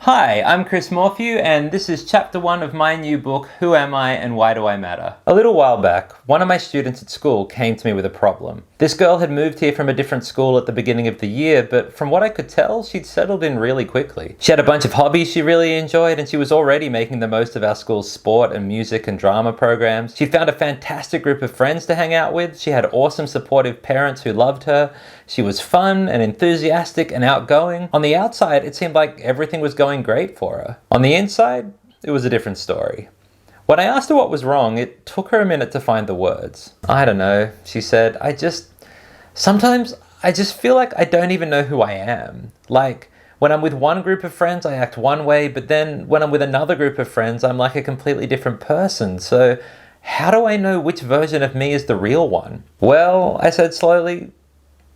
Hi, I'm Chris Morphew, and this is chapter 1 of my new book, Who Am I and Why Do I Matter? A little while back, one of my students at school came to me with a problem. This girl had moved here from a different school at the beginning of the year, but from what I could tell, she'd settled in really quickly. She had a bunch of hobbies she really enjoyed, and she was already making the most of our school's sport and music and drama programs. She found a fantastic group of friends to hang out with. She had awesome, supportive parents who loved her. She was fun and enthusiastic and outgoing. On the outside, it seemed like everything was going great for her. On the inside, it was a different story. When I asked her what was wrong, it took her a minute to find the words. "I don't know," she said. Sometimes I just feel like I don't even know who I am. Like, when I'm with one group of friends, I act one way, but then when I'm with another group of friends, I'm like a completely different person. So how do I know which version of me is the real one?" "Well," I said slowly,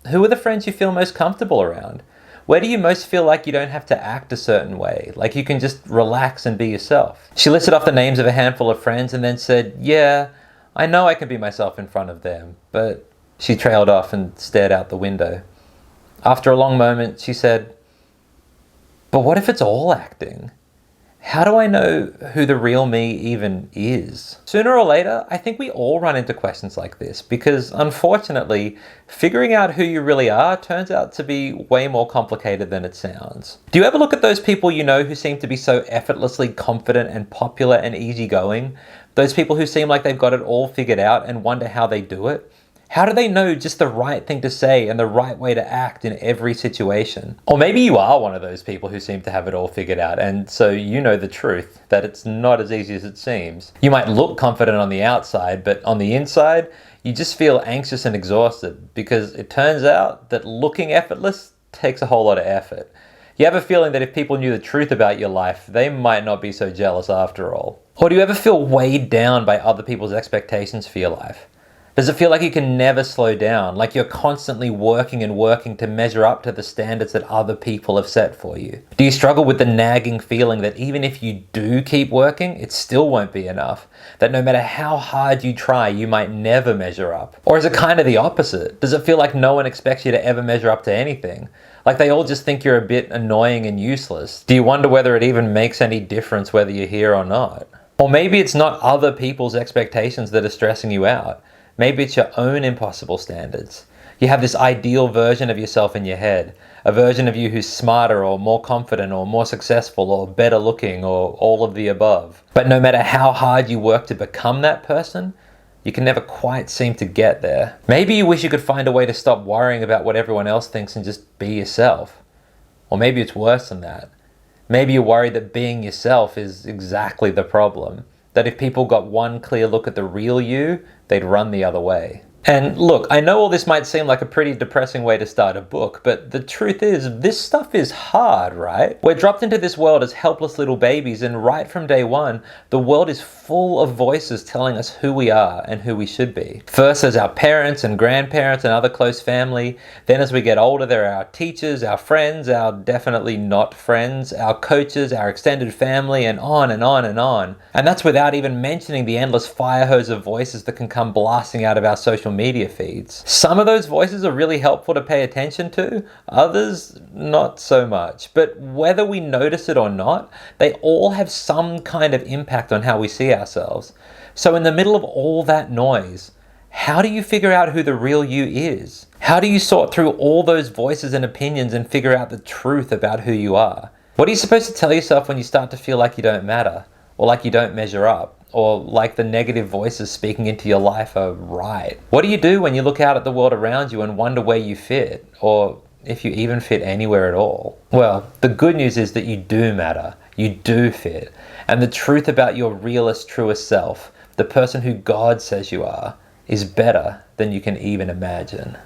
"who are the friends you feel most comfortable around? Where do you most feel like you don't have to act a certain way, like you can just relax and be yourself?" She listed off the names of a handful of friends and then said, "Yeah, I know I can be myself in front of them," but she trailed off and stared out the window. After a long moment, she said, "But what if it's all acting? How do I know who the real me even is?" Sooner or later, I think we all run into questions like this because, unfortunately, figuring out who you really are turns out to be way more complicated than it sounds. Do you ever look at those people you know who seem to be so effortlessly confident and popular and easygoing? Those people who seem like they've got it all figured out and wonder how they do it? How do they know just the right thing to say and the right way to act in every situation? Or maybe you are one of those people who seem to have it all figured out, and so you know the truth, that it's not as easy as it seems. You might look confident on the outside, but on the inside, you just feel anxious and exhausted because it turns out that looking effortless takes a whole lot of effort. You have a feeling that if people knew the truth about your life, they might not be so jealous after all. Or do you ever feel weighed down by other people's expectations for your life? Does it feel like you can never slow down, like you're constantly working and working to measure up to the standards that other people have set for you? Do you struggle with the nagging feeling that even if you do keep working, it still won't be enough? That no matter how hard you try, you might never measure up? Or is it kind of the opposite? Does it feel like no one expects you to ever measure up to anything? Like they all just think you're a bit annoying and useless? Do you wonder whether it even makes any difference whether you're here or not? Or maybe it's not other people's expectations that are stressing you out. Maybe it's your own impossible standards. You have this ideal version of yourself in your head, a version of you who's smarter or more confident or more successful or better looking or all of the above. But no matter how hard you work to become that person, you can never quite seem to get there. Maybe you wish you could find a way to stop worrying about what everyone else thinks and just be yourself. Or maybe it's worse than that. Maybe you're worried that being yourself is exactly the problem. That if people got one clear look at the real you, they'd run the other way. And look, I know all this might seem like a pretty depressing way to start a book, but the truth is, this stuff is hard, right? We're dropped into this world as helpless little babies, and right from day one, the world is full of voices telling us who we are and who we should be. First, there's our parents and grandparents and other close family. Then as we get older, there are our teachers, our friends, our definitely not friends, our coaches, our extended family, and on and on and on. And that's without even mentioning the endless fire hose of voices that can come blasting out of our social media feeds. Some of those voices are really helpful to pay attention to, others not so much. But whether we notice it or not, they all have some kind of impact on how we see ourselves. So in the middle of all that noise, how do you figure out who the real you is? How do you sort through all those voices and opinions and figure out the truth about who you are? What are you supposed to tell yourself when you start to feel like you don't matter, or like you don't measure up, or like the negative voices speaking into your life are right? What do you do when you look out at the world around you and wonder where you fit, or if you even fit anywhere at all? Well, the good news is that you do matter, you do fit, and the truth about your realest, truest self, the person who God says you are, is better than you can even imagine.